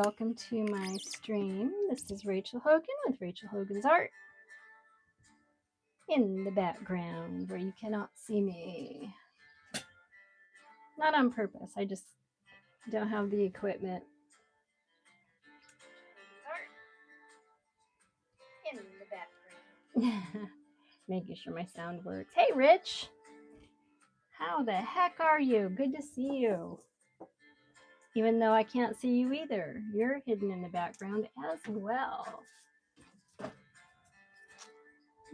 welcome to my stream. This is Rachel Hogan with Rachel Hogan's Art. In the background where you cannot see me. Not on purpose, I just don't have the equipment. In the background. Making sure my sound works. Hey Rich! How the heck are you? Good to see you. Even though I can't see you either. You're hidden in the background as well.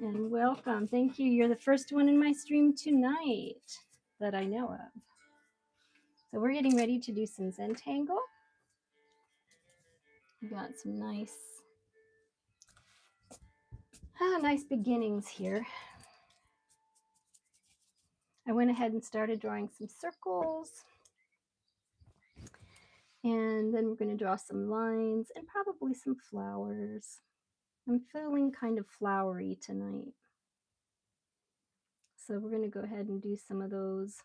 And welcome. Thank you. You're the first one in my stream tonight that I know of. So we're getting ready to do some Zentangle. We got some nice beginnings here. I went ahead and started drawing some circles. And then we're going to draw some lines and probably some flowers. I'm feeling kind of flowery tonight. So we're going to go ahead and do some of those.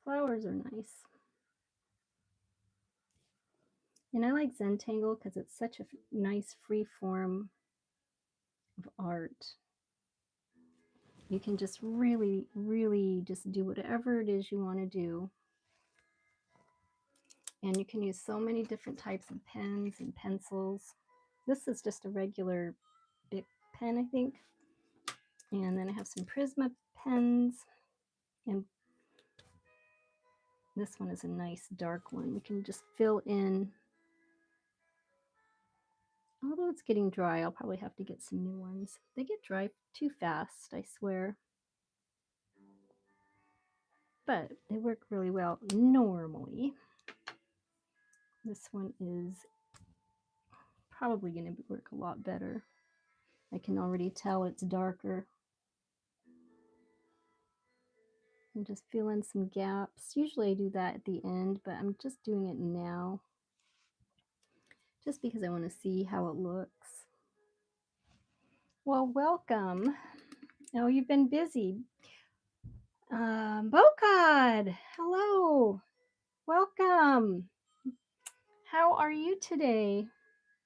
Flowers are nice. And I like Zentangle because it's such a nice free form of art. You can just really, really just do whatever it is you want to do. And you can use so many different types of pens and pencils. This is just a regular Bic pen, I think. And then I have some Prisma pens. And this one is a nice dark one. We can just fill in. Although it's getting dry, I'll probably have to get some new ones. They get dry too fast, I swear. But they work really well normally. This one is probably going to work a lot better. I can already tell it's darker. I'm just filling some gaps. Usually I do that at the end, but I'm just doing it now. Just because I want to see how it looks. Well, welcome. Oh, you've been busy. Bocod, hello. Welcome. How are you today?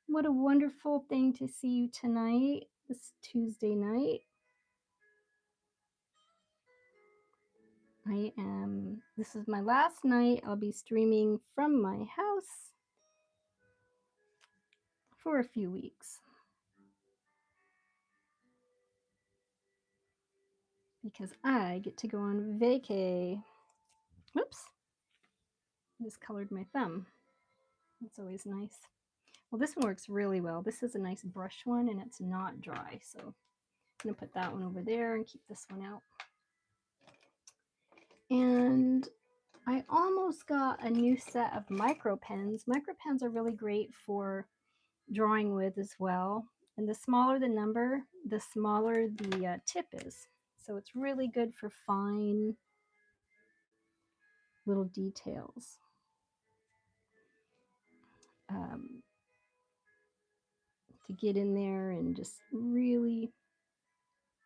What a wonderful thing to see you tonight, this Tuesday night. This is my last night. I'll be streaming from my house for a few weeks. Because I get to go on vacay. Oops. I just colored my thumb. That's always nice. Well, this one works really well. This is a nice brush one and it's not dry. So I'm going to put that one over there and keep this one out. And I almost got a new set of micro pens. Micro pens are really great for drawing with as well. And the smaller the number, the smaller the tip is. So it's really good for fine little details. To get in there and just really,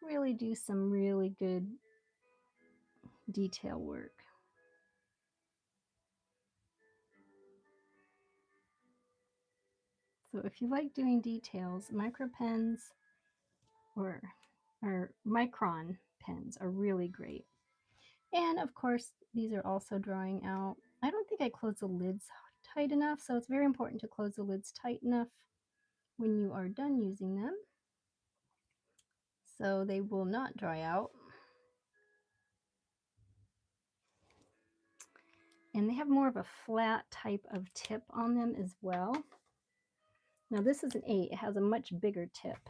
really do some really good detail work. So if you like doing details, micro pens or micron pens are really great. And of course, these are also drying out. I don't think I closed the lids tight enough, so it's very important to close the lids tight enough when you are done using them, so they will not dry out. And they have more of a flat type of tip on them as well. Now this is an 8, it has a much bigger tip.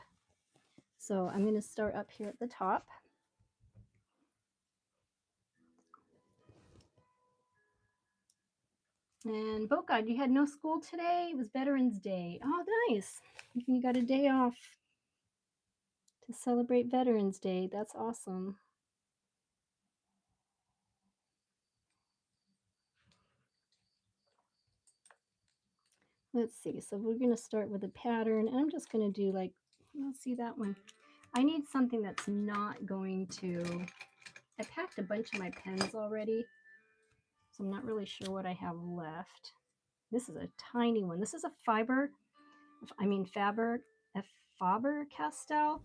So I'm going to start up here at the top. And Bocod, you had no school today? It was Veterans Day. Oh, nice. You got a day off to celebrate Veterans Day. That's awesome. Let's see. So we're going to start with a pattern. And I'm just going to do like, let's see that one. I need something that's not going to, I packed a bunch of my pens already. So I'm not really sure what I have left. This is a tiny one. This is a Faber a Faber-Castell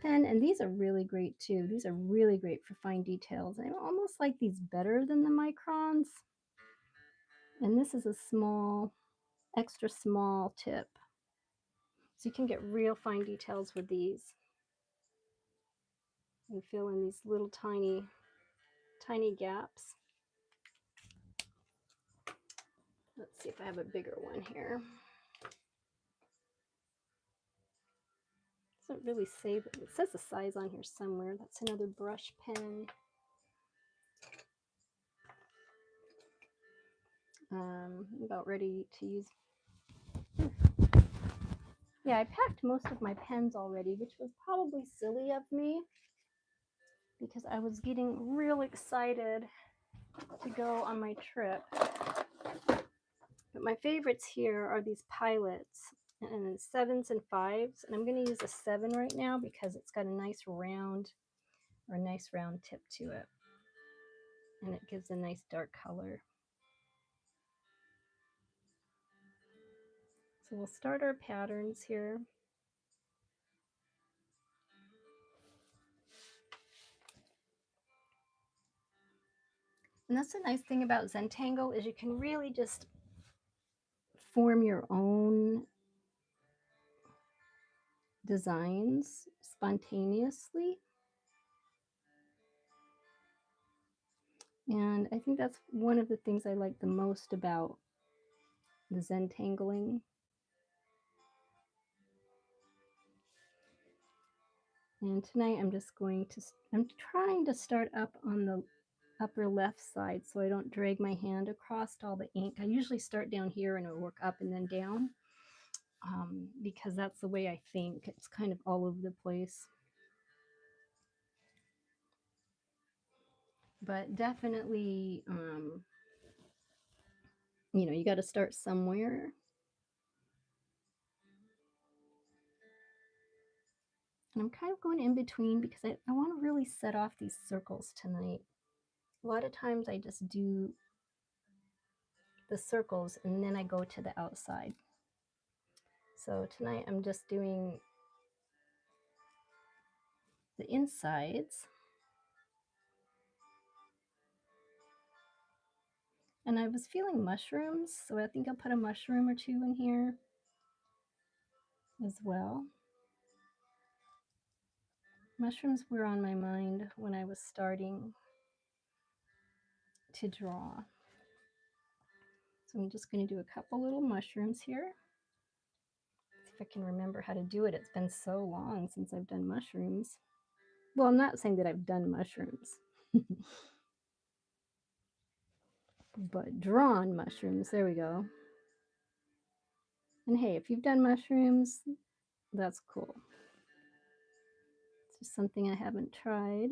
pen, and these are really great too. These are really great for fine details. I almost like these better than the microns. And this is a small, extra small tip. So you can get real fine details with these and fill in these little tiny, tiny gaps. Let's see if I have a bigger one here. Doesn't really say, but it says the size on here somewhere. That's another brush pen. I'm about ready to use. Yeah, I packed most of my pens already, which was probably silly of me because I was getting real excited to go on my trip. But my favorites here are these pilots and 7s and 5s, and I'm going to use a 7 right now because it's got a nice round tip to it, and it gives a nice dark color. So we'll start our patterns here. And that's the nice thing about Zentangle is you can really just form your own designs spontaneously. And I think that's one of the things I like the most about the Zentangling. And tonight I'm trying to start up on the upper left side so I don't drag my hand across all the ink. I usually start down here and I work up and then down because that's the way I think. It's kind of all over the place. But definitely, you got to start somewhere. And I'm kind of going in between because I want to really set off these circles tonight. A lot of times I just do the circles and then I go to the outside. So tonight I'm just doing the insides. And I was feeling mushrooms, so I think I'll put a mushroom or two in here as well. Mushrooms were on my mind when I was starting to draw. So I'm just going to do a couple little mushrooms here. See if I can remember how to do it. It's been so long since I've done mushrooms. Well, I'm not saying that I've done mushrooms, but drawn mushrooms. There we go. And hey, if you've done mushrooms, that's cool. It's just something I haven't tried.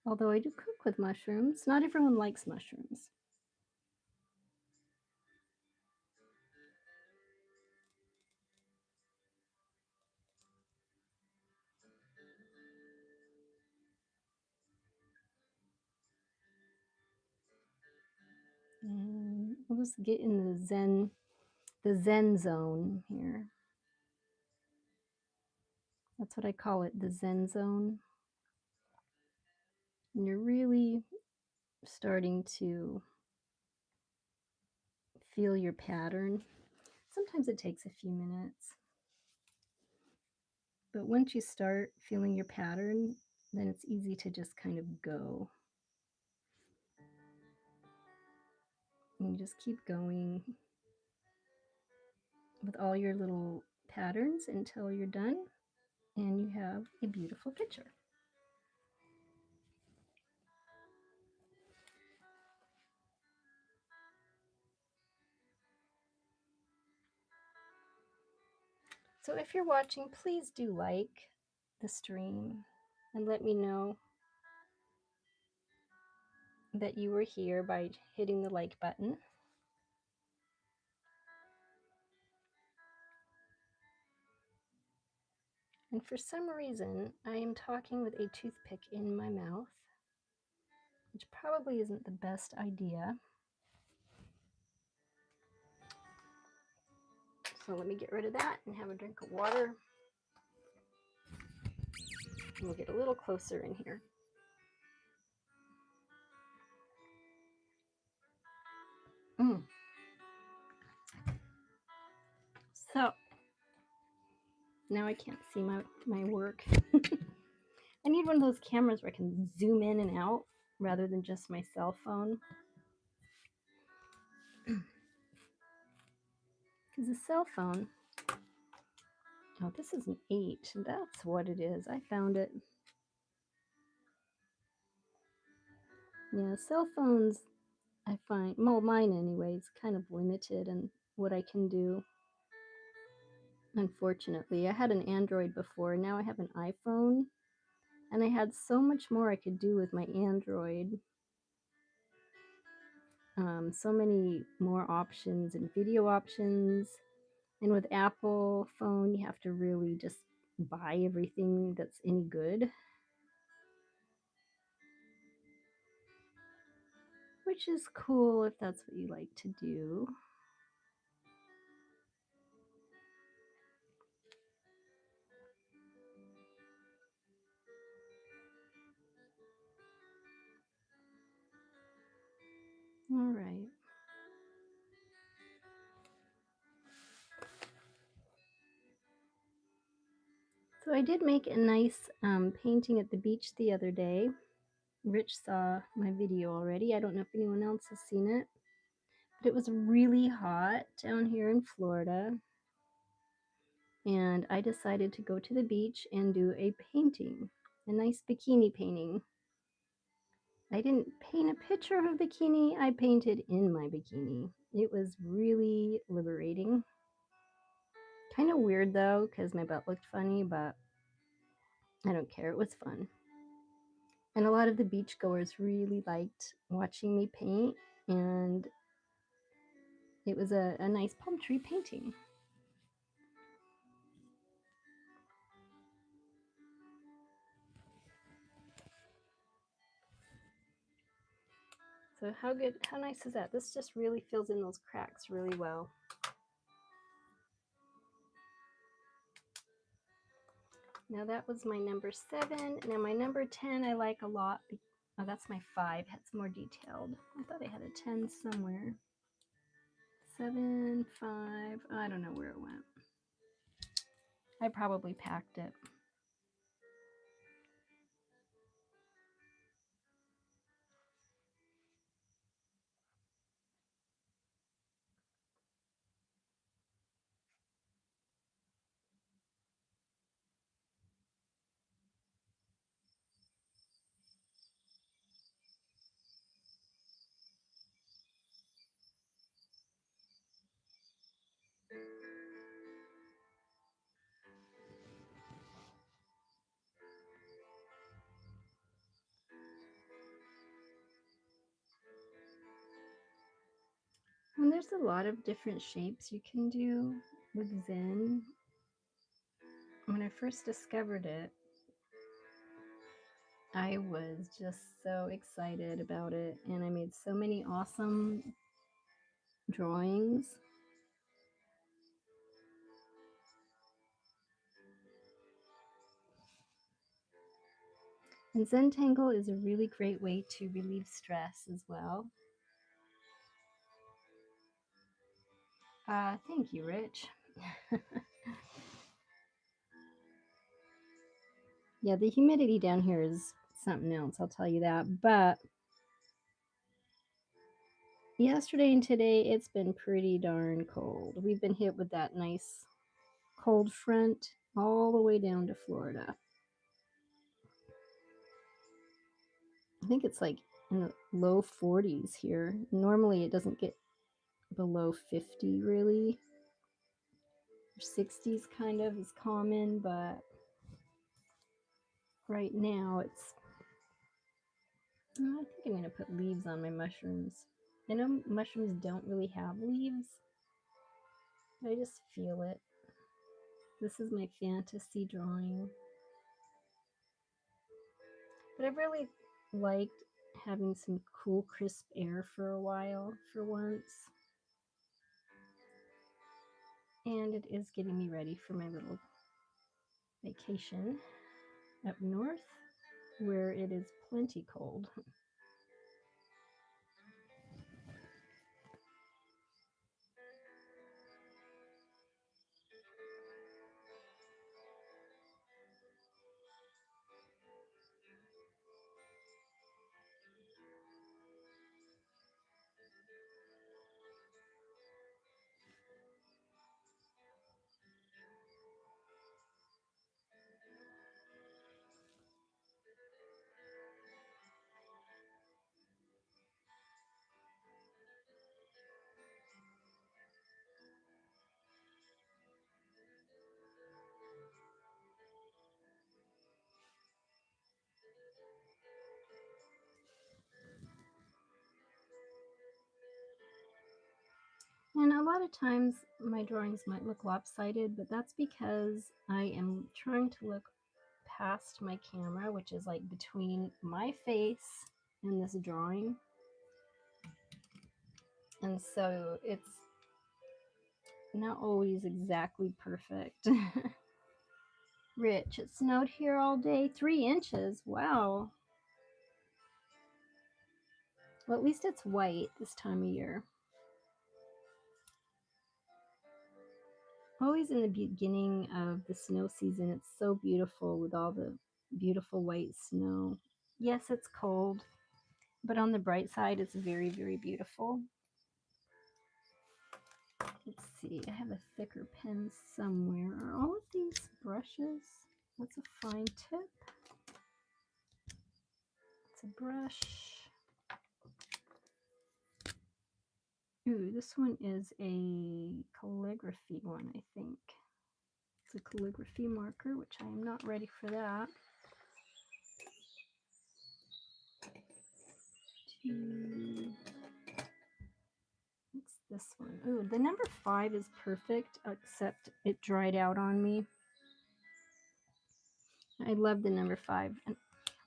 Although I do cook with mushrooms. Not everyone likes mushrooms. And we'll just get in the Zen zone here. That's what I call it, the Zen zone. And you're really starting to feel your pattern. Sometimes it takes a few minutes. But once you start feeling your pattern, then it's easy to just kind of go. And you just keep going with all your little patterns until you're done and you have a beautiful picture. So if you're watching, please do like the stream and let me know that you were here by hitting the like button. And for some reason, I am talking with a toothpick in my mouth. which probably isn't the best idea. So let me get rid of that and have a drink of water. And we'll get a little closer in here. So now I can't see my work. I need one of those cameras where I can zoom in and out rather than just my cell phone. Because the cell phone, oh, this is an 8. That's what it is. I found it. Yeah, cell phones, I find, well, mine anyways, kind of limited in what I can do. Unfortunately, I had an Android before. Now I have an iPhone. And I had so much more I could do with my Android. So many more options and video options. And with Apple phone, you have to really just buy everything that's any good. Which is cool if that's what you like to do. All right. So I did make a nice painting at the beach the other day. Rich saw my video already. I don't know if anyone else has seen it. But it was really hot down here in Florida. And I decided to go to the beach and do a painting, a nice bikini painting. I didn't paint a picture of a bikini, I painted in my bikini. It was really liberating. Kind of weird though, because my butt looked funny, but I don't care, it was fun. And a lot of the beachgoers really liked watching me paint, and it was a nice palm tree painting. So how nice is that? This just really fills in those cracks really well. Now that was my number 7. Now my number 10 I like a lot. Oh, that's my 5. It's more detailed. I thought I had a 10 somewhere. 7, 5. I don't know where it went. I probably packed it. And there's a lot of different shapes you can do with Zen. When I first discovered it, I was just so excited about it, and I made so many awesome drawings. And Zen Tangle is a really great way to relieve stress as well. Thank you, Rich. Yeah, the humidity down here is something else, I'll tell you that. But yesterday and today, it's been pretty darn cold. We've been hit with that nice cold front all the way down to Florida. I think it's like in the low 40s here. Normally, it doesn't get below 50 really. 60s kind of is common, but right now it's, I think I'm going to put leaves on my mushrooms. I know mushrooms don't really have leaves, but I just feel it. This is my fantasy drawing. But I've really liked having some cool, crisp air for a while, for once. And it is getting me ready for my little vacation up north, where it is plenty cold. And a lot of times my drawings might look lopsided, but that's because I am trying to look past my camera, which is like between my face and this drawing. And so it's not always exactly perfect. Rich, it snowed here all day, 3 inches. Wow. Well, at least it's white this time of year. Always in the beginning of the snow season, it's so beautiful with all the beautiful white snow. Yes, it's cold, but on the bright side, it's very, very beautiful. Let's see, I have a thicker pen somewhere. Are all of these brushes? That's a fine tip. It's a brush. Ooh, this one is a calligraphy one, I think. It's a calligraphy marker, which I am not ready for that. What's this one? Ooh, the number 5 is perfect, except it dried out on me. I love the number 5. And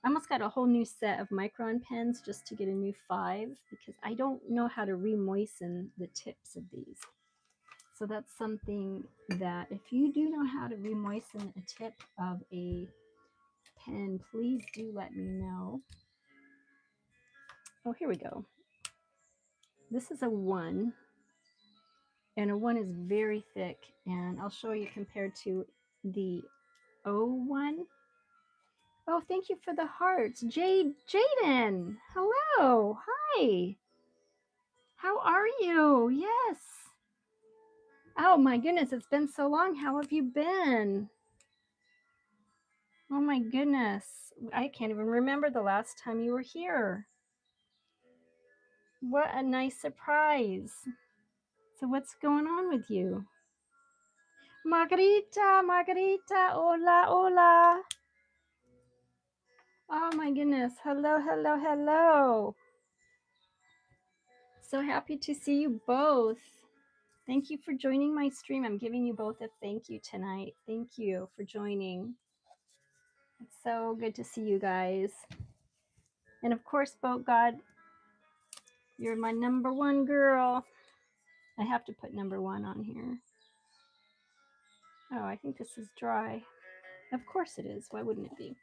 I almost got a whole new set of micron pens just to get a new 5 because I don't know how to remoisten the tips of these. So that's something that if you do know how to remoisten a tip of a pen, please do let me know. Oh, here we go. This is a 1, and a 1 is very thick, and I'll show you compared to the O1. Oh, thank you for the hearts. Jaden, hello, hi. How are you? Yes. Oh my goodness, it's been so long. How have you been? Oh my goodness. I can't even remember the last time you were here. What a nice surprise. So what's going on with you? Margarita, Margarita, hola, hola. Oh my goodness. Hello, hello, hello. So happy to see you both. Thank you for joining my stream. I'm giving you both a thank you tonight. Thank you for joining. It's so good to see you guys. And of course, Boat God, you're my number 1 girl. I have to put number 1 on here. Oh, I think this is dry. Of course it is. Why wouldn't it be?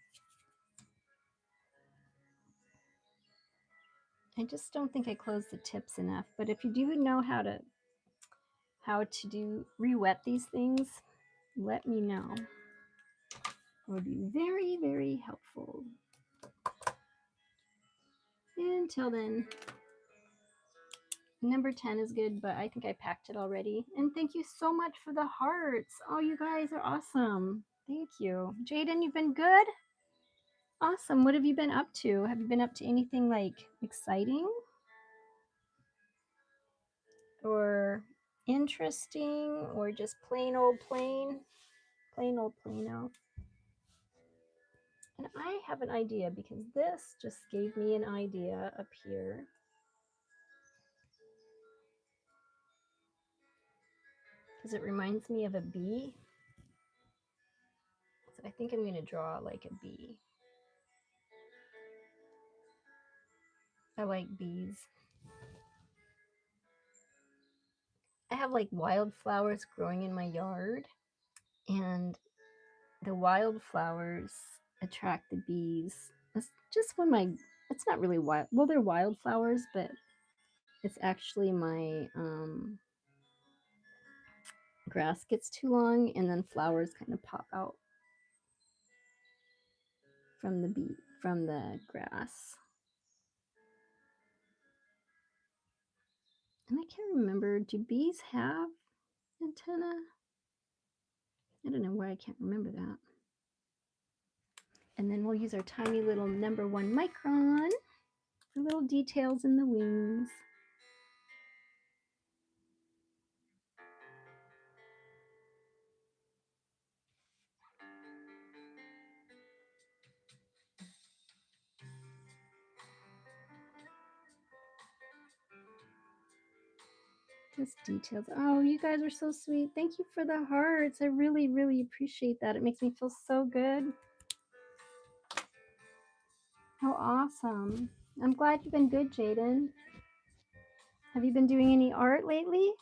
I just don't think I closed the tips enough. But if you do know how to do re-wet these things, let me know. It would be very, very helpful. Until then, number 10 is good, but I think I packed it already. And thank you so much for the hearts. Oh, you guys are awesome. Thank you. Jaden, you've been good? Awesome. What have you been up to? Have you been up to anything like exciting? Or interesting? Or just plain old plain? Plain old plaino. And I have an idea because this just gave me an idea up here. Because it reminds me of a bee. So I think I'm going to draw like a bee. I like bees. I have like wildflowers growing in my yard, and the wildflowers attract the bees. It's just when my, it's not really wild, well, they're wildflowers, but it's actually my grass gets too long and then flowers kind of pop out from the bee, from the grass. And I can't remember, do bees have antenna? I don't know why I can't remember that. And then we'll use our tiny little #1 micron for little details in the wings. Just details. Oh, you guys are so sweet. Thank you for the hearts. I really, really appreciate that. It makes me feel so good. How awesome. I'm glad you've been good, Jaden. Have you been doing any art lately?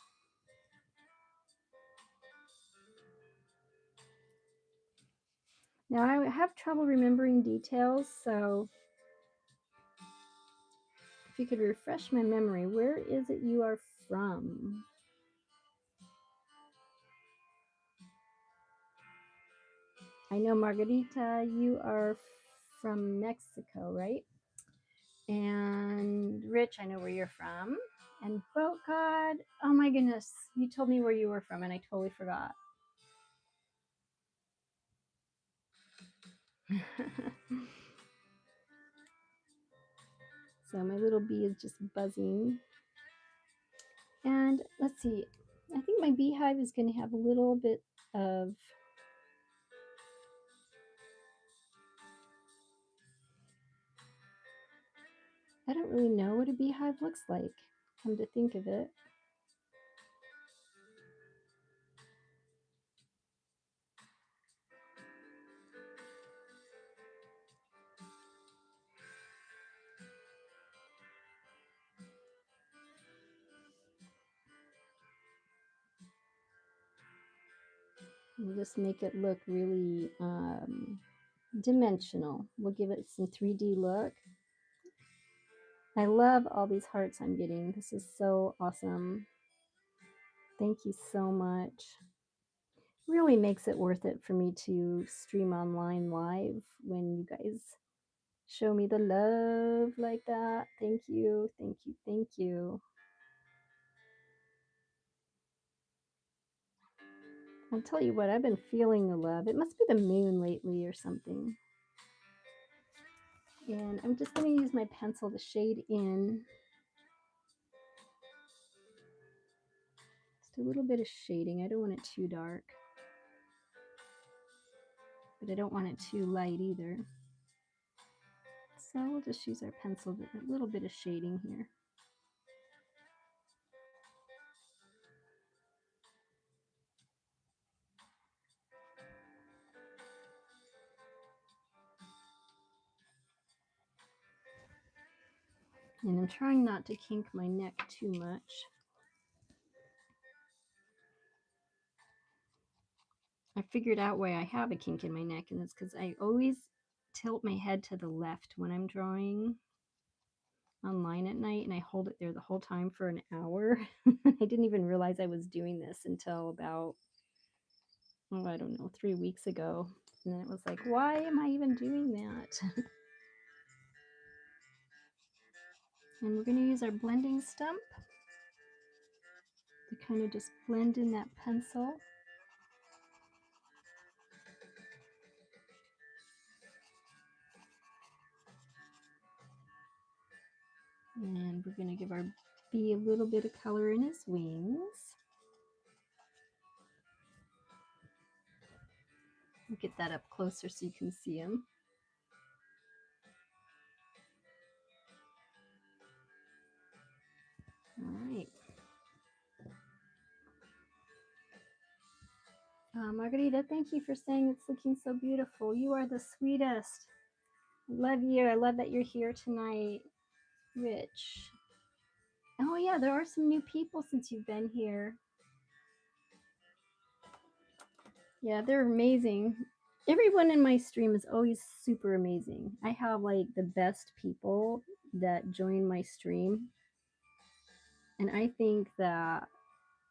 Now, I have trouble remembering details, so if you could refresh my memory, where is it you are from? I know, Margarita, you are from Mexico, right? And Rich, I know where you're from. And Boat God, oh my goodness, you told me where you were from and I totally forgot. So my little bee is just buzzing. And let's see, I think my beehive is going to have a little bit of, I don't really know what a beehive looks like, come to think of it. We'll just make it look really dimensional. We'll give it some 3D look. I love all these hearts I'm getting. This is so awesome. Thank you so much. Really makes it worth it for me to stream online live when you guys show me the love like that. Thank you, thank you, thank you. I'll tell you what, I've been feeling the love. It must be the moon lately or something. And I'm just going to use my pencil to shade in. Just a little bit of shading. I don't want it too dark, but I don't want it too light either. So we'll just use our pencil to a little bit of shading here. And I'm trying not to kink my neck too much. I figured out why I have a kink in my neck, and it's because I always tilt my head to the left when I'm drawing online at night, and I hold it there the whole time for an hour. I didn't even realize I was doing this until about, oh, I don't know, 3 weeks ago. And then it was like, why am I even doing that? And we're going to use our blending stump to kind of just blend in that pencil. And we're going to give our bee a little bit of color in his wings. We'll get that up closer so you can see him. All right. Margarita, thank you for saying it's looking so beautiful. You are the sweetest. I love you. I love that you're here tonight. Rich. Oh yeah, there are some new people since you've been here. Yeah, they're amazing. Everyone in my stream is always super amazing. I have like the best people that join my stream. And I think that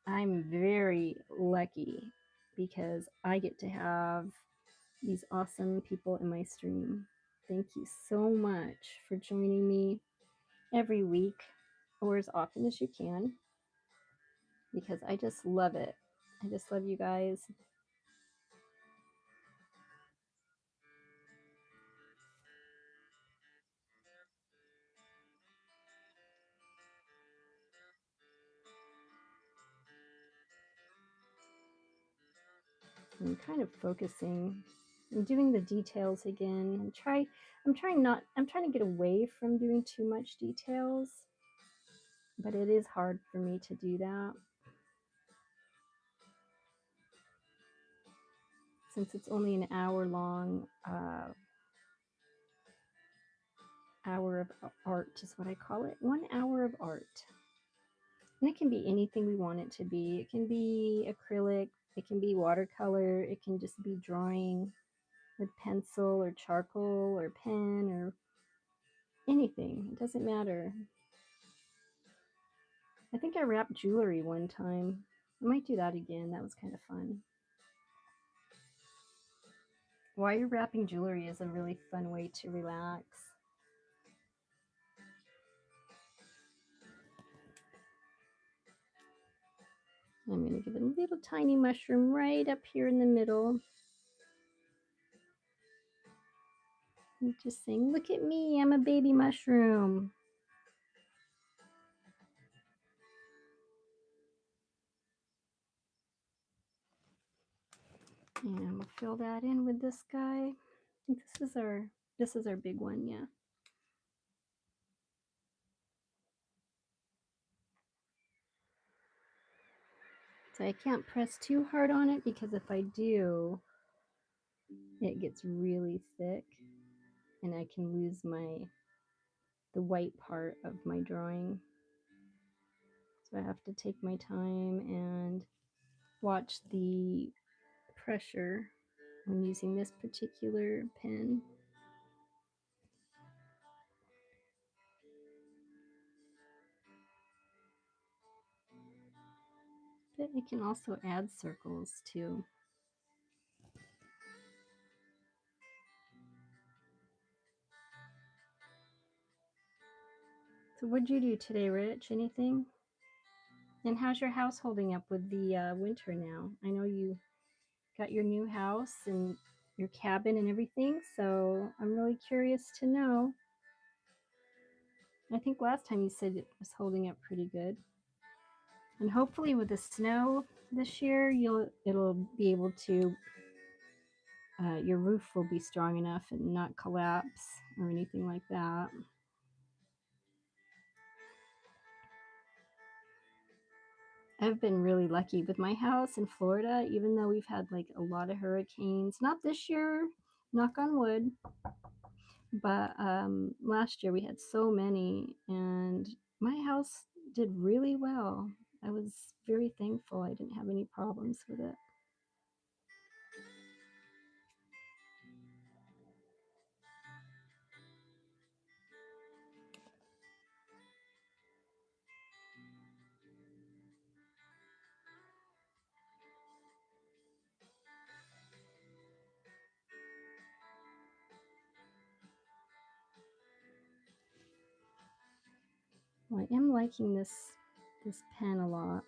I'm very lucky because I get to have these awesome people in my stream. Thank you so much for joining me every week or as often as you can because I just love it. I just love you guys. I'm kind of focusing. I'm doing the details again. I'm trying to get away from doing too much details, but it is hard for me to do that since it's only an hour long. Hour of art is what I call it. 1 hour of art. And it can be anything we want it to be. It can be acrylic, it can be watercolor, it can just be drawing with pencil or charcoal or pen or anything. It doesn't matter. I think I wrapped jewelry one time. I might do that again. That was kind of fun. While you're wrapping jewelry is a really fun way to relax. I'm going to give it a little tiny mushroom right up here in the middle. I'm just saying, look at me, I'm a baby mushroom. And we'll fill that in with this guy. I think this is our big one, yeah. So I can't press too hard on it because if I do, it gets really thick and I can lose the white part of my drawing. So I have to take my time and watch the pressure when using this particular pen. But I can also add circles too. So what'd you do today, Rich? Anything? And how's your house holding up with the winter now? I know you got your new house and your cabin and everything, so I'm really curious to know. I think last time you said it was holding up pretty good. And hopefully with the snow this year, it'll be able to your roof will be strong enough and not collapse or anything like that. I've been really lucky with my house in Florida, even though we've had like a lot of hurricanes. Not this year, knock on wood, but last year we had so many, and my house did really well. I was very thankful I didn't have any problems with it. Well, I am liking this pen a lot.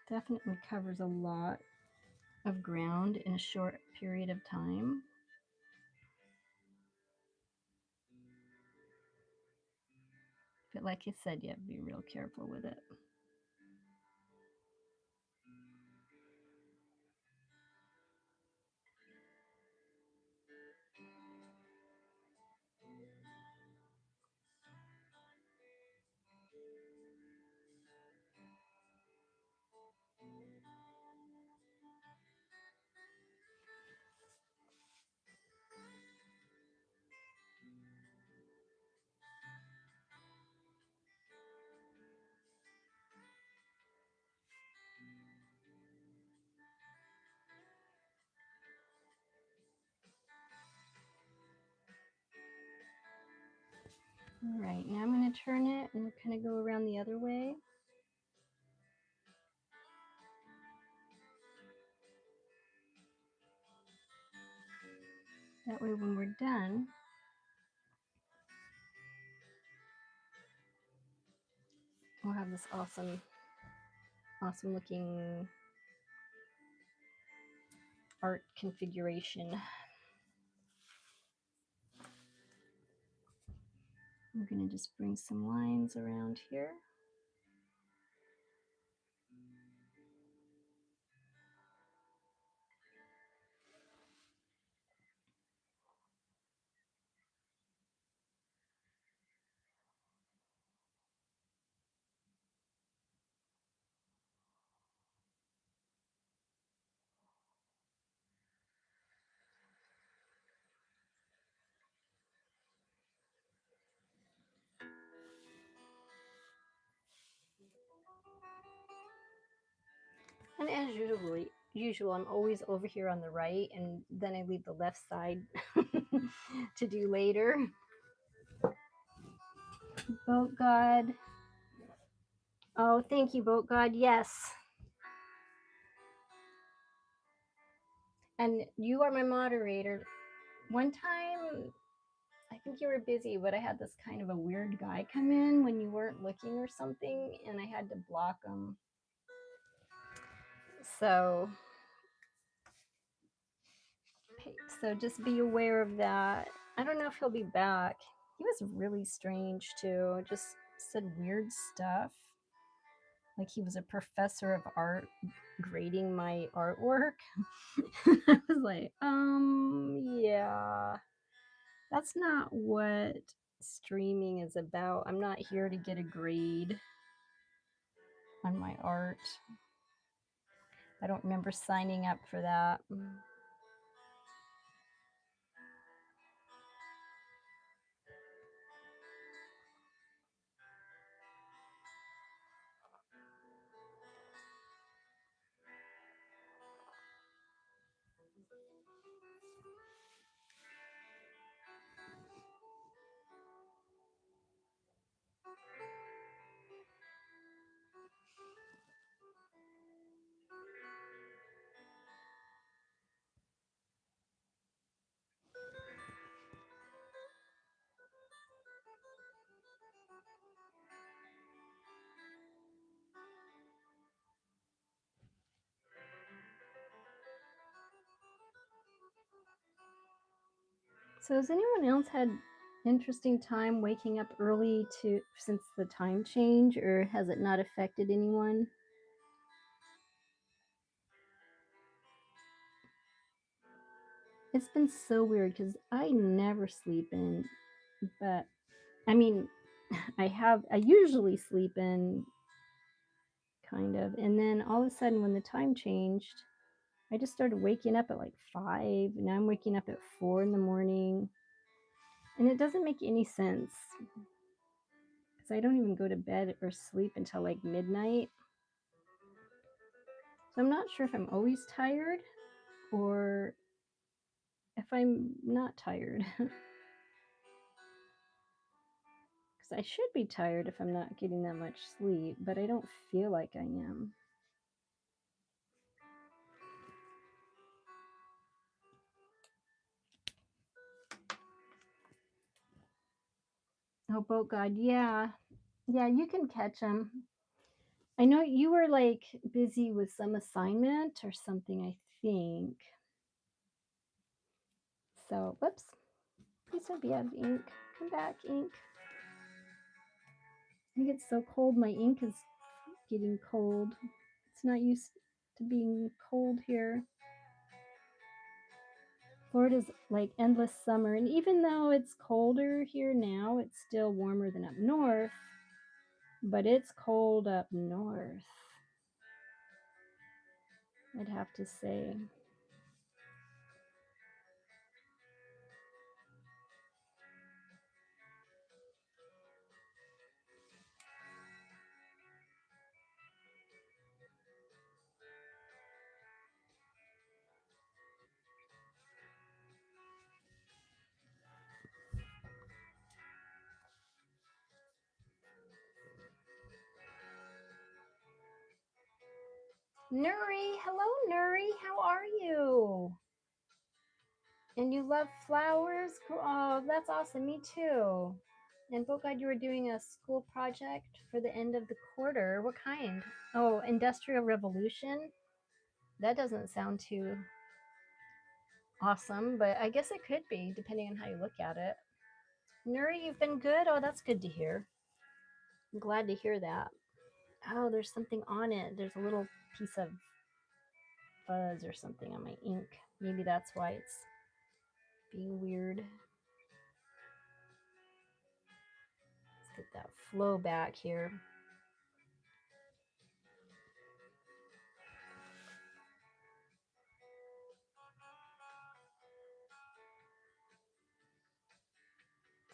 Definitely covers a lot of ground in a short period of time. But like I said, you have to be real careful with it. All right, now I'm going to turn it and kind of go around the other way. That way when we're done, we'll have this awesome looking art configuration. We're going to just bring some lines around here. And as usual, I'm always over here on the right, and then I leave the left side to do later. Boat God. Oh, thank you, Boat God. Yes. And you are my moderator. One time, I think you were busy, but I had this kind of a weird guy come in when you weren't looking or something, and I had to block him. So just be aware of that. I don't know if he'll be back. He was really strange too. Just said weird stuff. Like he was a professor of art grading my artwork. I was like, yeah. That's not what streaming is about. I'm not here to get a grade on my art. I don't remember signing up for that. So has anyone else had interesting time waking up early since the time change, or has it not affected anyone? It's been so weird because I never sleep in, but I mean, I usually sleep in kind of, and then all of a sudden when the time changed, I just started waking up at like 5. Now I'm waking up at 4 in the morning, and it doesn't make any sense because I don't even go to bed or sleep until like midnight. So I'm not sure if I'm always tired or if I'm not tired. Because I should be tired if I'm not getting that much sleep, but I don't feel like I am. Oh, Boat God, yeah. Yeah, you can catch them. I know you were like busy with some assignment or something, I think. So, whoops. Please don't be out of ink. Come back, ink. I think it's so cold. My ink is getting cold. It's not used to being cold here. Florida's like endless summer, and even though it's colder here now, it's still warmer than up north, but it's cold up north, I'd have to say. Nuri, hello Nuri, how are you? And you love flowers? Oh, that's awesome. Me too. And so glad you were doing a school project for the end of the quarter. What kind? Oh, Industrial Revolution? That doesn't sound too awesome, but I guess it could be, depending on how you look at it. Nuri, you've been good? Oh, that's good to hear. I'm glad to hear that. Oh, there's something on it. There's a little piece of fuzz or something on my ink. Maybe that's why it's being weird. Let's get that flow back here.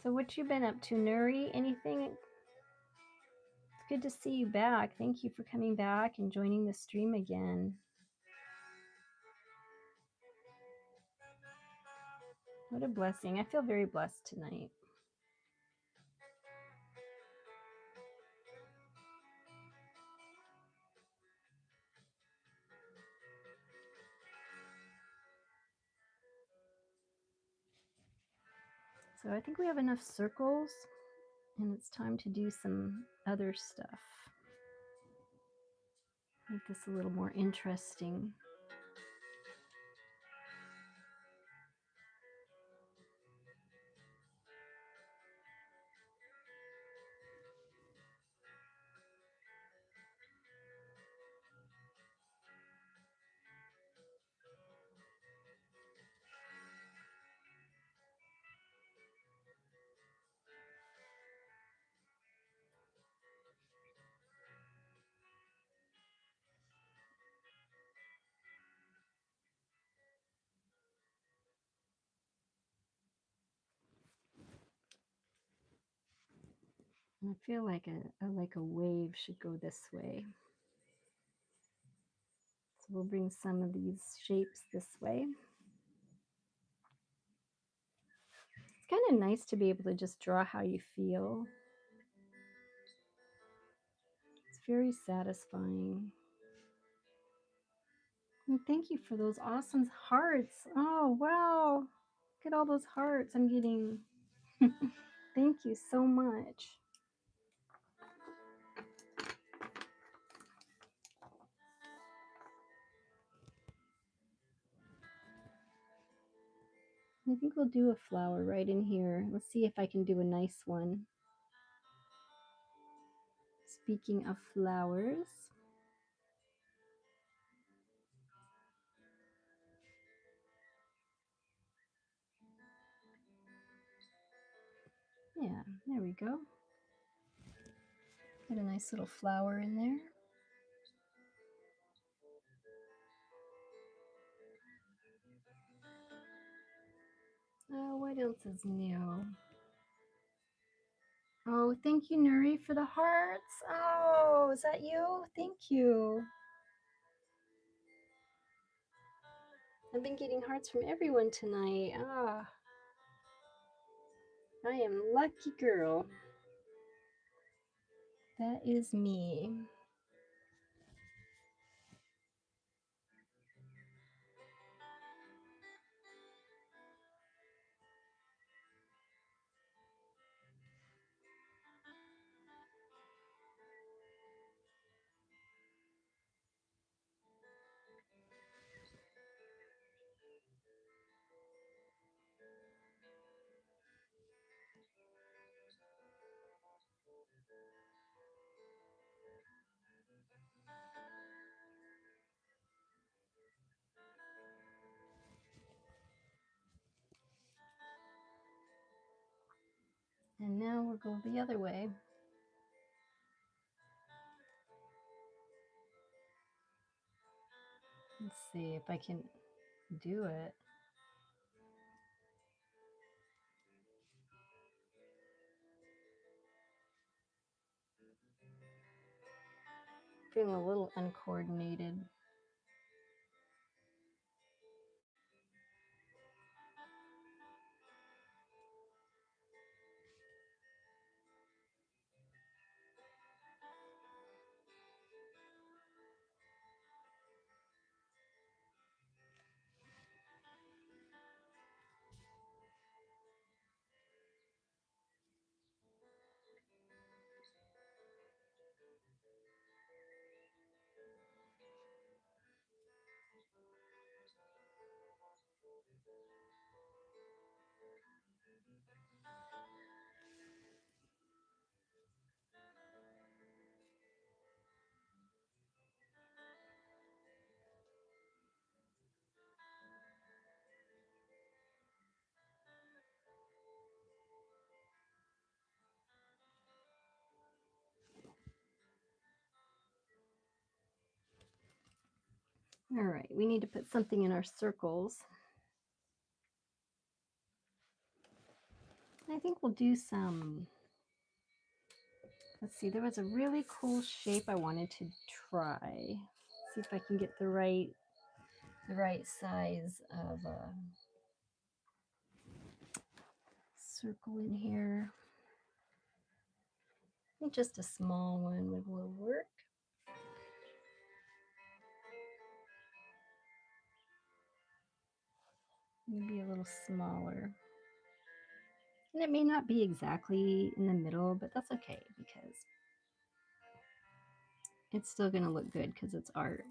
So what you been up to, Nuri? Anything? It's good to see you back. Thank you for coming back and joining the stream again. What a blessing. I feel very blessed tonight. So I think we have enough circles and it's time to do some other stuff. Make this a little more interesting. And I feel like a wave should go this way. So we'll bring some of these shapes this way. It's kind of nice to be able to just draw how you feel. It's very satisfying. And thank you for those awesome hearts. Oh, wow. Look at all those hearts I'm getting. Thank you so much. I think we'll do a flower right in here. Let's see if I can do a nice one. Speaking of flowers, yeah, there we go. Get a nice little flower in there. Oh, what else is new? Oh, thank you, Nuri, for the hearts. Oh, is that you? Thank you. I've been getting hearts from everyone tonight. Ah, I am lucky girl. That is me. And now we're going the other way. Let's see if I can do it. Feeling a little uncoordinated. All right, we need to put something in our circles. I think we'll do some, let's see, there was a really cool shape I wanted to try. See if I can get the right size of a circle in here. I think just a small one will work. Maybe a little smaller. And it may not be exactly in the middle, but that's okay because it's still going to look good because it's art.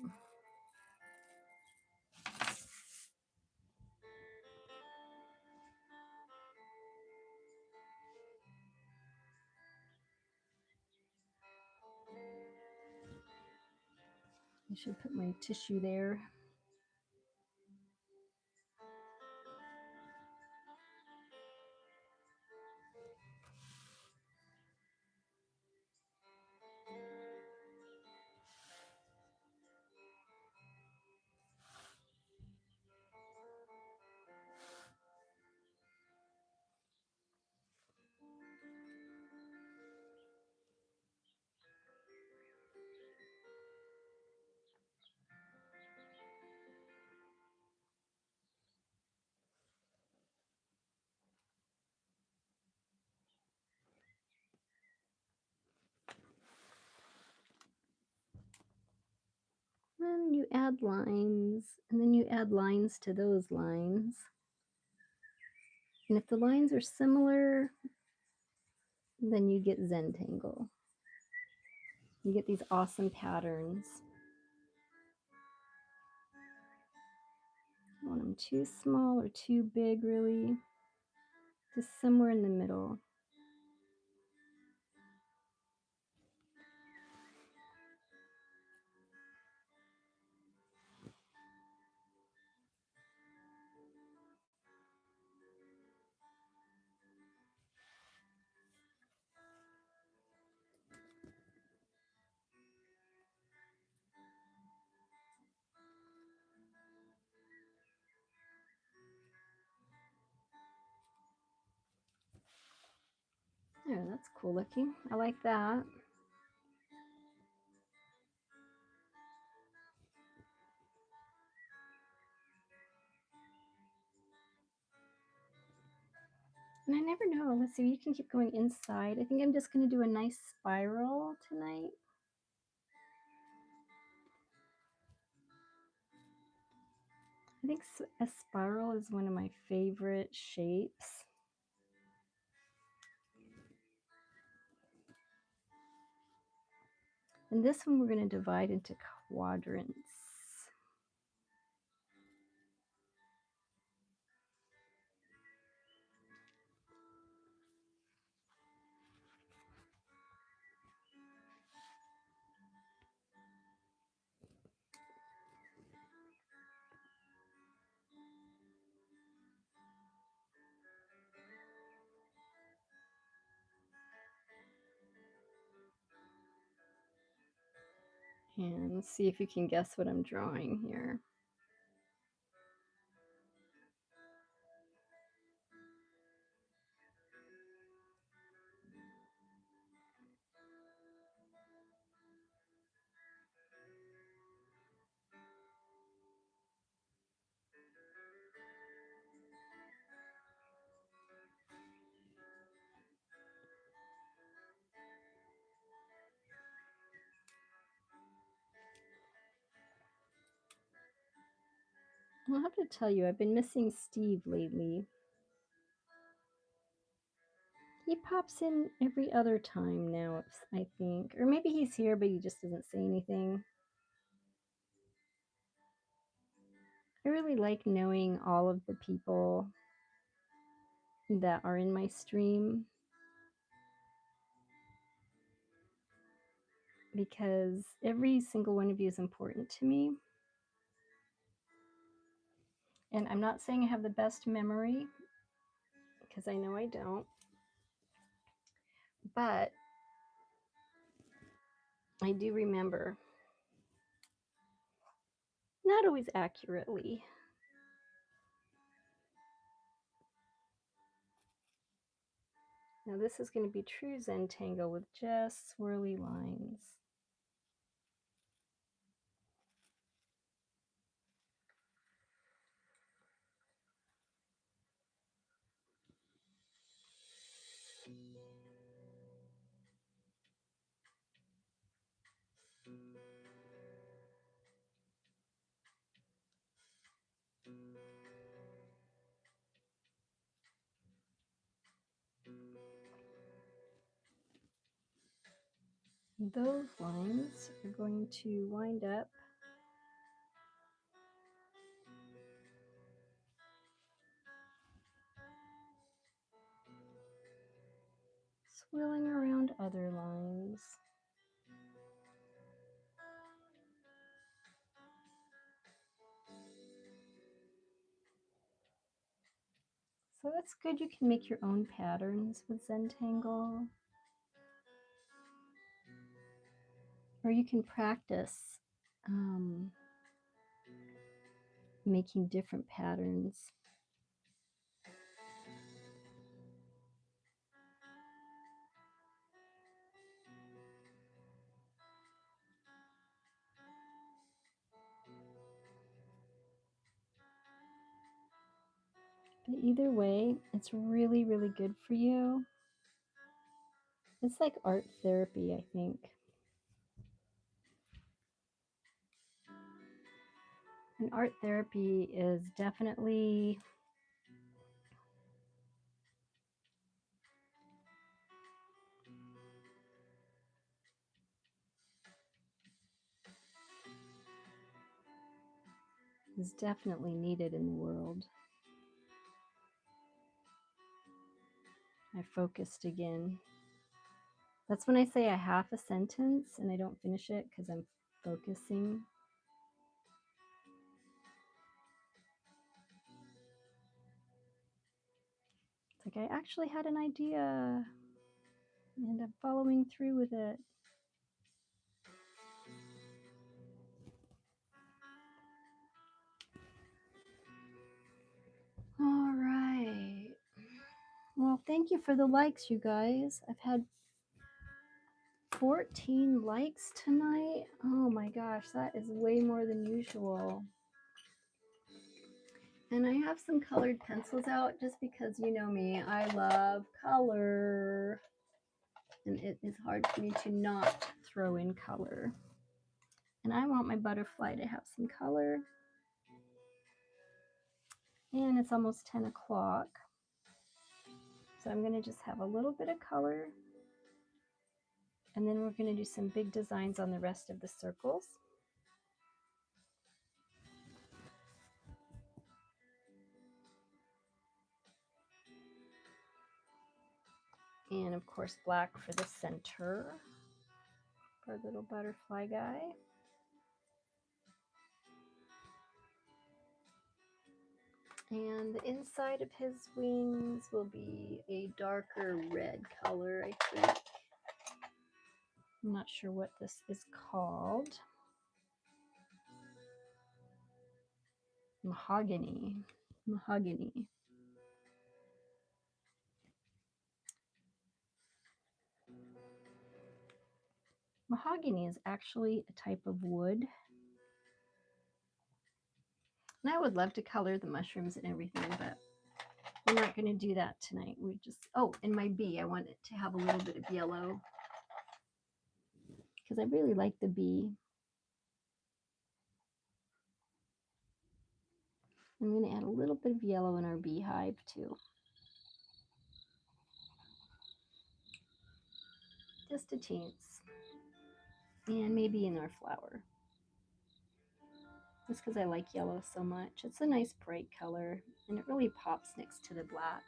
I should put my tissue there. Then you add lines, and then you add lines to those lines. And if the lines are similar, then you get Zentangle. You get these awesome patterns. I don't want them too small or too big, really. Just somewhere in the middle. Oh, that's cool looking. I like that. And I never know. Let's see, you can keep going inside. I think I'm just going to do a nice spiral tonight. I think a spiral is one of my favorite shapes. And this one we're going to divide into quadrants. And let's see if you can guess what I'm drawing here. I'll have to tell you, I've been missing Steve lately. He pops in every other time now, I think. Or maybe he's here, but he just doesn't say anything. I really like knowing all of the people that are in my stream because every single one of you is important to me. And I'm not saying I have the best memory because I know I don't, but I do remember. Not always accurately. Now this is going to be true Zentangle with just swirly lines. Those lines are going to wind up swirling around other lines. So that's good. You can make your own patterns with Zentangle. Or you can practice making different patterns. But either way, it's really, really good for you. It's like art therapy, I think. And art therapy is definitely needed in the world. I focused again. That's when I say a half a sentence and I don't finish it because I'm focusing. It's like I actually had an idea and I'm following through with it. All right. Well, thank you for the likes, you guys. I've had 14 likes tonight. Oh my gosh, that is way more than usual. And I have some colored pencils out just because you know me, I love color. And it is hard for me to not throw in color. And I want my butterfly to have some color. And it's almost 10 o'clock. So I'm going to just have a little bit of color. And then we're going to do some big designs on the rest of the circles. And of course, black for the center, for our little butterfly guy. And the inside of his wings will be a darker red color, I think. I'm not sure what this is called. Mahogany. Mahogany. Mahogany is actually a type of wood. And I would love to color the mushrooms and everything, but we're not going to do that tonight. We just, oh, and my bee, I want it to have a little bit of yellow because I really like the bee. I'm going to add a little bit of yellow in our beehive too. Just a teens. And maybe in our flower. just because I like yellow so much. It's a nice bright color and it really pops next to the black.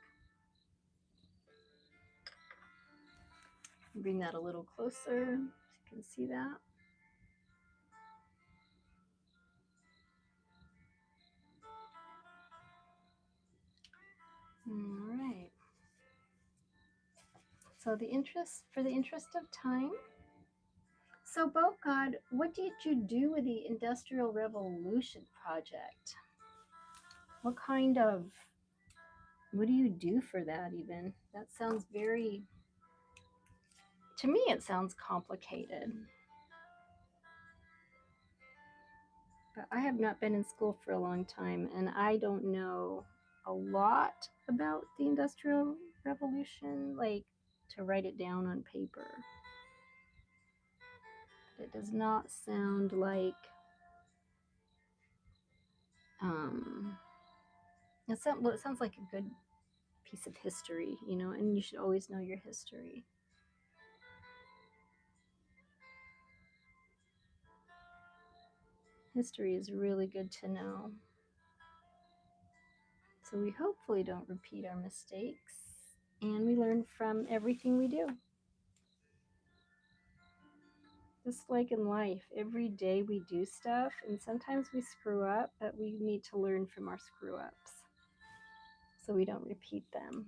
Bring that a little closer so you can see that. All right. So for the interest of time, so Boat God, what did you do with the Industrial Revolution project? What kind of, what do you do for that even? That sounds very, to me it sounds complicated. But I have not been in school for a long time and I don't know a lot about the Industrial Revolution, like to write it down on paper. It does not sound like um well, it sounds like a good piece of history, you know, and you should always know your history. History is really good to know. So we hopefully don't repeat our mistakes and we learn from everything we do. Just like in life, every day we do stuff and sometimes we screw up, but we need to learn from our screw ups so we don't repeat them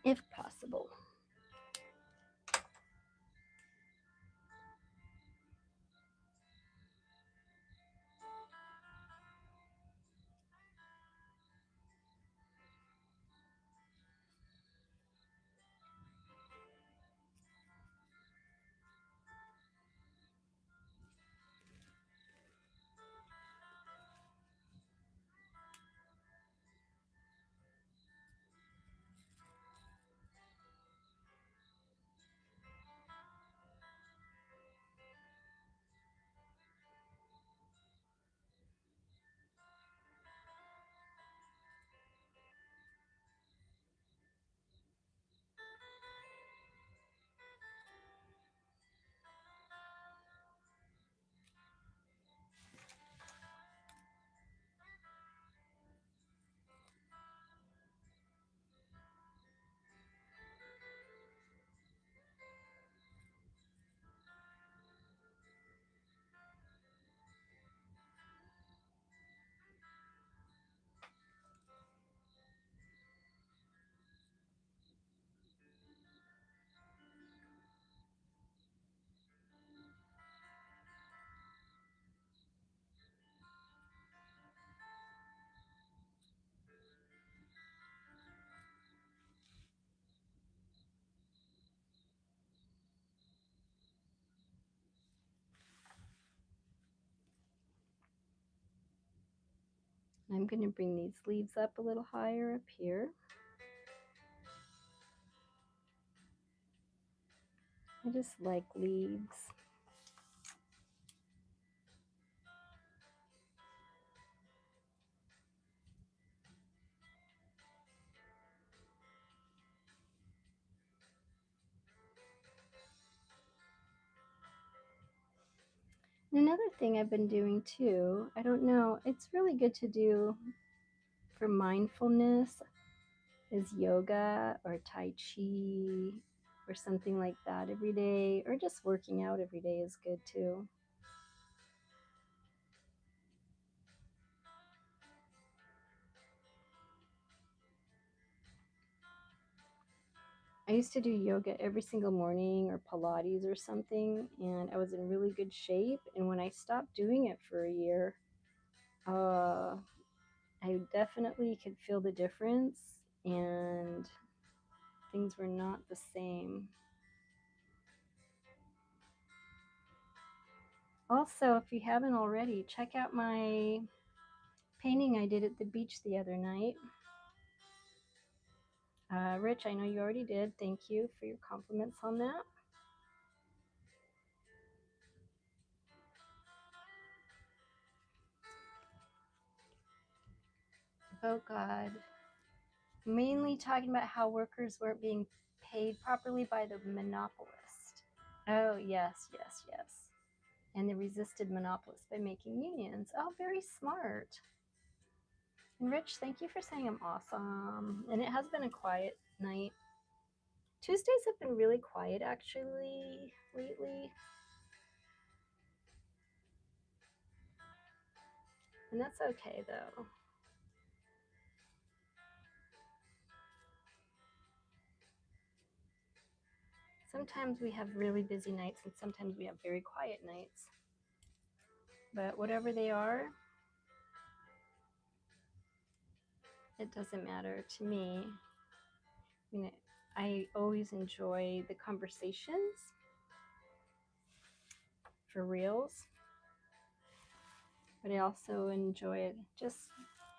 if possible. I'm going to bring these leaves up a little higher up here. I just like leaves. And another thing I've been doing too, I don't know, it's really good to do for mindfulness is yoga or tai chi or something like that every day, or just working out every day is good too. I used to do yoga every single morning or Pilates or something, and I was in really good shape. And when I stopped doing it for a year, uh, I definitely could feel the difference, and things were not the same. Also, if you haven't already, check out my painting I did at the beach the other night. Rich, I know you already did. Thank you for your compliments on that. Oh, God. Mainly talking about how workers weren't being paid properly by the monopolist. Oh, yes, yes, yes. and they resisted monopolists by making unions. Oh, very smart. And Rich, thank you for saying I'm awesome. And it has been a quiet night. Tuesdays have been really quiet actually lately. And that's okay though. Sometimes we have really busy nights and sometimes we have very quiet nights. But whatever they are, it doesn't matter to me. I mean, I always enjoy the conversations for reals, but I also enjoy just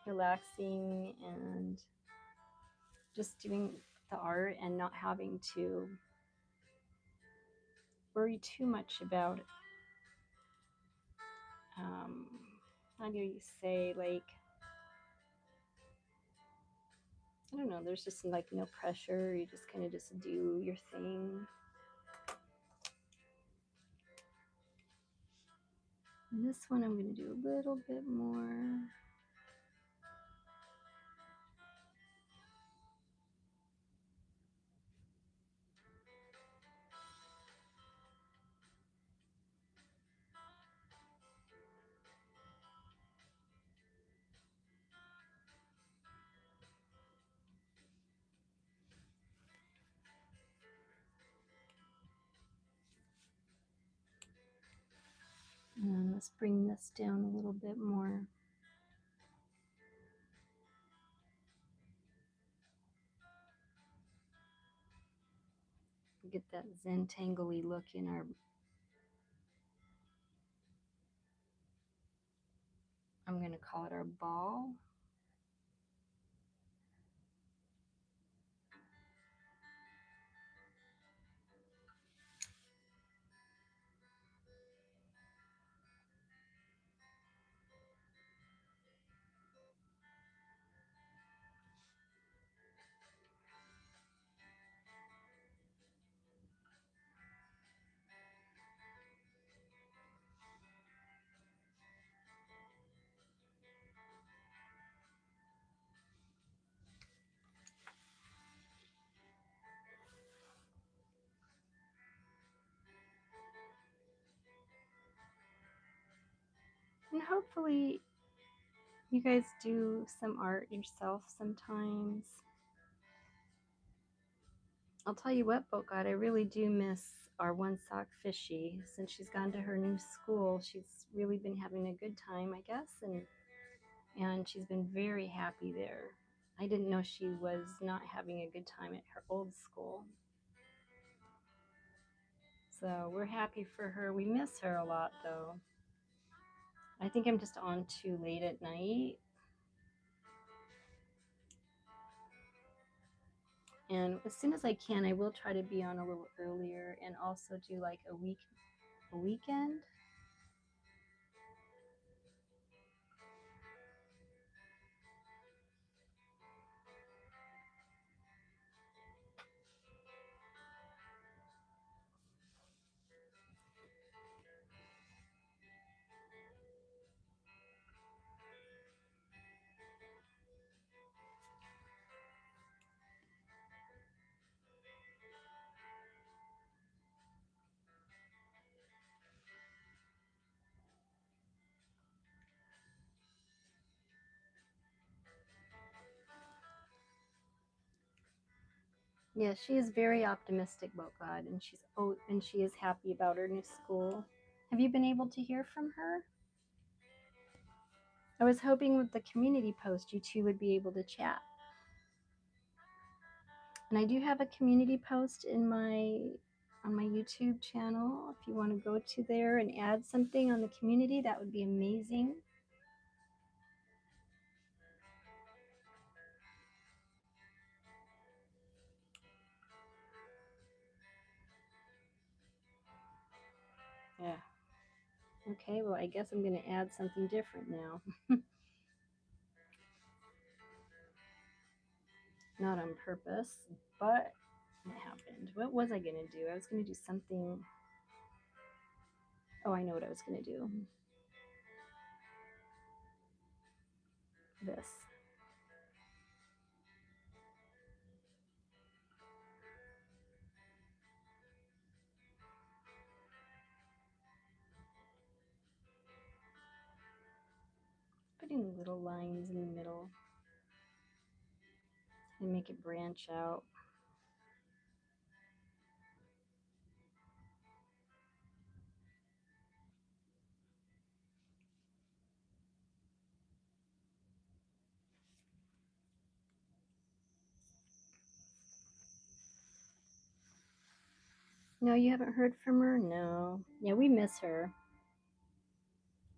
relaxing and just doing the art and not having to worry too much about um, how do you say, like, I don't know, there's just like no pressure. You just kind of just do your thing. And this one I'm going to do a little bit more. And let's bring this down a little bit more. Get that zen tangly look in our, I'm going to call it our ball. And hopefully you guys do some art yourself sometimes. I'll tell you what, Boat God, I really do miss our one sock fishy. Since she's gone to her new school, she's really been having a good time, I guess, and she's been very happy there. I didn't know she was not having a good time at her old school. So we're happy for her. We miss her a lot, though. I think I'm just on too late at night. And as soon as I can, I will try to be on a little earlier and also do like a weekend. Yeah, she is very optimistic about God, and she is happy about her new school. Have you been able to hear from her? I was hoping with the community post you two would be able to chat. And I do have a community post in my on my YouTube channel. If you want to go to there and add something on the community, that would be amazing. Yeah. Okay, well, I guess I'm going to add something different now. Not on purpose, but it happened. What was I going to do? I was going to do something. Oh, I know what I was going to do. This. Putting little lines in the middle and make it branch out. No, you haven't heard from her? No. Yeah, we miss her.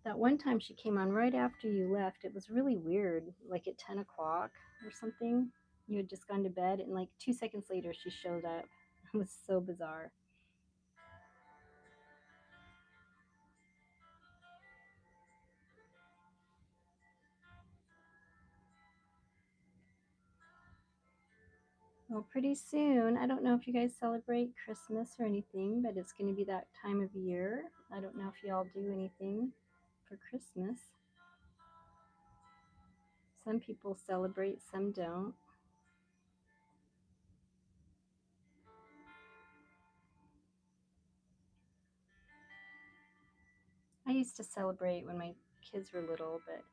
That one time she came on right after you left, it was really weird, like at 10 o'clock or something. You had just gone to bed, and like 2 seconds later, she showed up. It was so bizarre. Well, pretty soon, I don't know if you guys celebrate Christmas or anything, but it's going to be that time of year. I don't know if y'all do anything for Christmas. Some people celebrate, some don't. I used to celebrate when my kids were little, but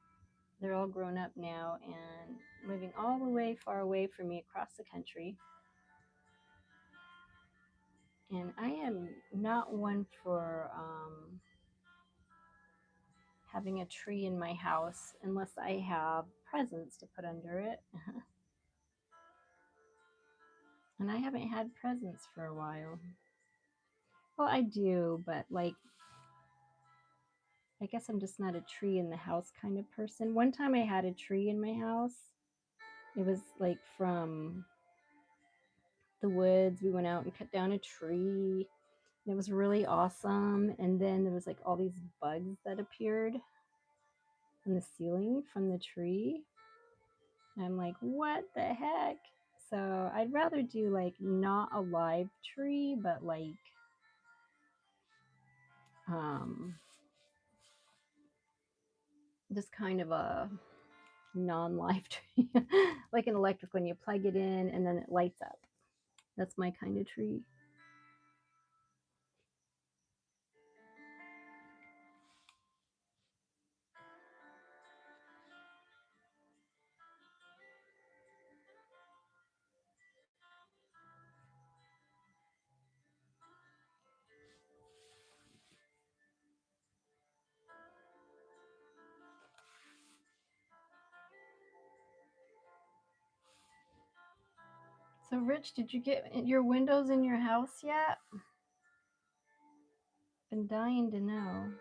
they're all grown up now and living all the way far away from me across the country. And I am not one for having a tree in my house unless I have presents to put under it. And I haven't had presents for a while. Well, I do, but like, I guess I'm just not a tree in the house kind of person. One time I had a tree in my house. It was like from the woods. We went out and cut down a tree. It was really awesome. And then there was like all these bugs that appeared on the ceiling from the tree. And I'm like, what the heck? So I'd rather do like not a live tree, but like um just kind of a non-live tree. Like an electric one, you plug it in and then it lights up. That's my kind of tree. So Rich, did you get your windows in your house yet? Been dying to know.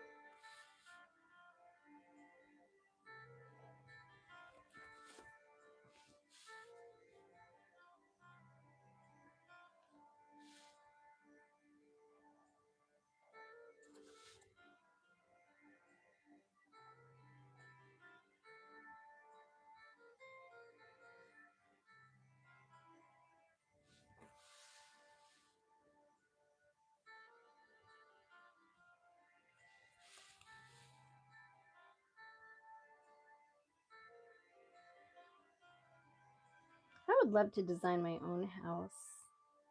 I would love to design my own house.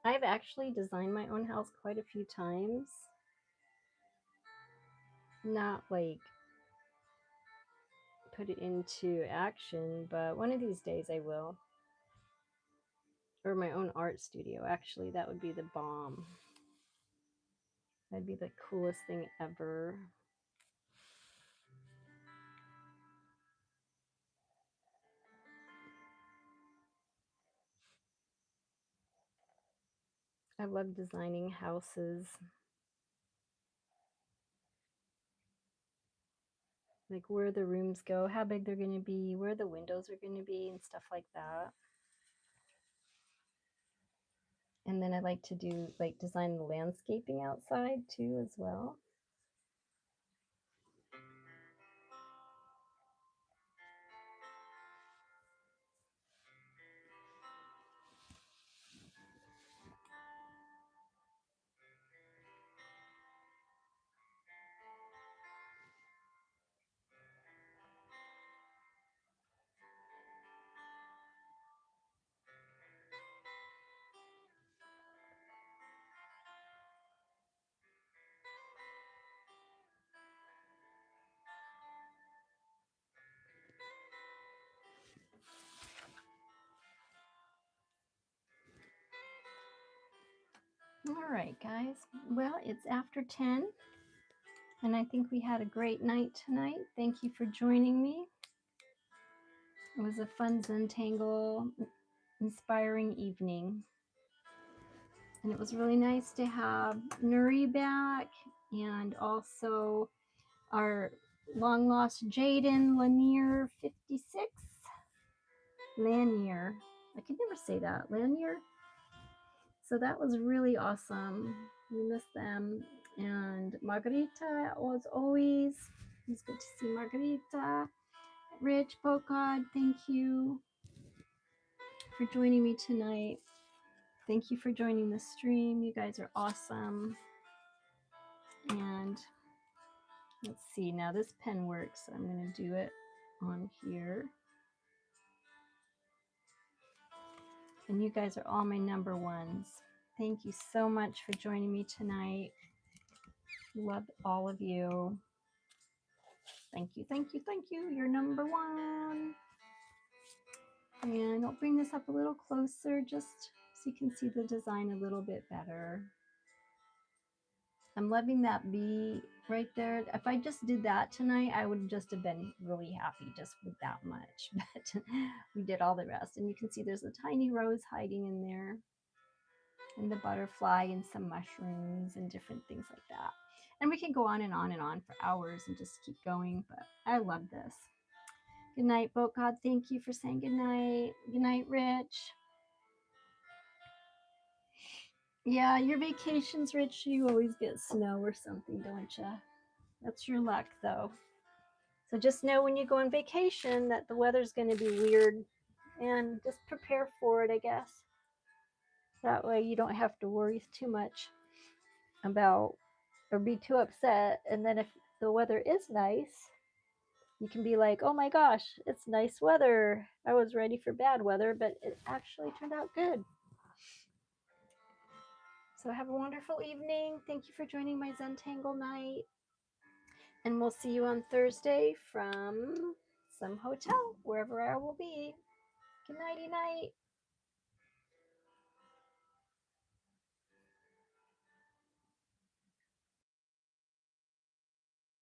I've actually designed my own house quite a few times. Not like put it into action, but one of these days I will. Or my own art studio, actually. That would be the bomb. That'd be the coolest thing ever. I love designing houses. Like where the rooms go, how big they're going to be, where the windows are going to be, and stuff like that. And then I like to do like design the landscaping outside too as well. All right, guys. Well, it's after 10, and I think we had a great night tonight. Thank you for joining me. It was a fun Zentangle inspiring evening. And it was really nice to have Nuri back and also our long lost Jaden Lanier 56. Lanier. I can never say that. Lanier. So that was really awesome. We miss them. And Margarita, as always. It's good to see Margarita. Rich, Bocod, thank you for joining me tonight. Thank you for joining the stream. You guys are awesome. And let's see, now this pen works. I'm going to do it on here. And you guys are all my number ones. Thank you so much for joining me tonight. Love all of you. Thank you, thank you, thank you. You're number one. And I'll bring this up a little closer just so you can see the design a little bit better. I'm loving that bee right there. If I just did that tonight, I would just have been really happy just with that much. But we did all the rest. And you can see there's a tiny rose hiding in there. And the butterfly and some mushrooms and different things like that. And we can go on and on and on for hours and just keep going. But I love this. Good night, Boat God. Thank you for saying good night. Good night, Rich. Yeah, your vacations, Rich, you always get snow or something, don't you? That's your luck, though. So just know when you go on vacation that the weather's going to be weird and just prepare for it, I guess. That way you don't have to worry too much about or be too upset. And then if the weather is nice, you can be like, oh my gosh, it's nice weather. I was ready for bad weather, but it actually turned out good. So have a wonderful evening. Thank you for joining my Zentangle night. And we'll see you on Thursday from some hotel, wherever I will be. Good nighty night.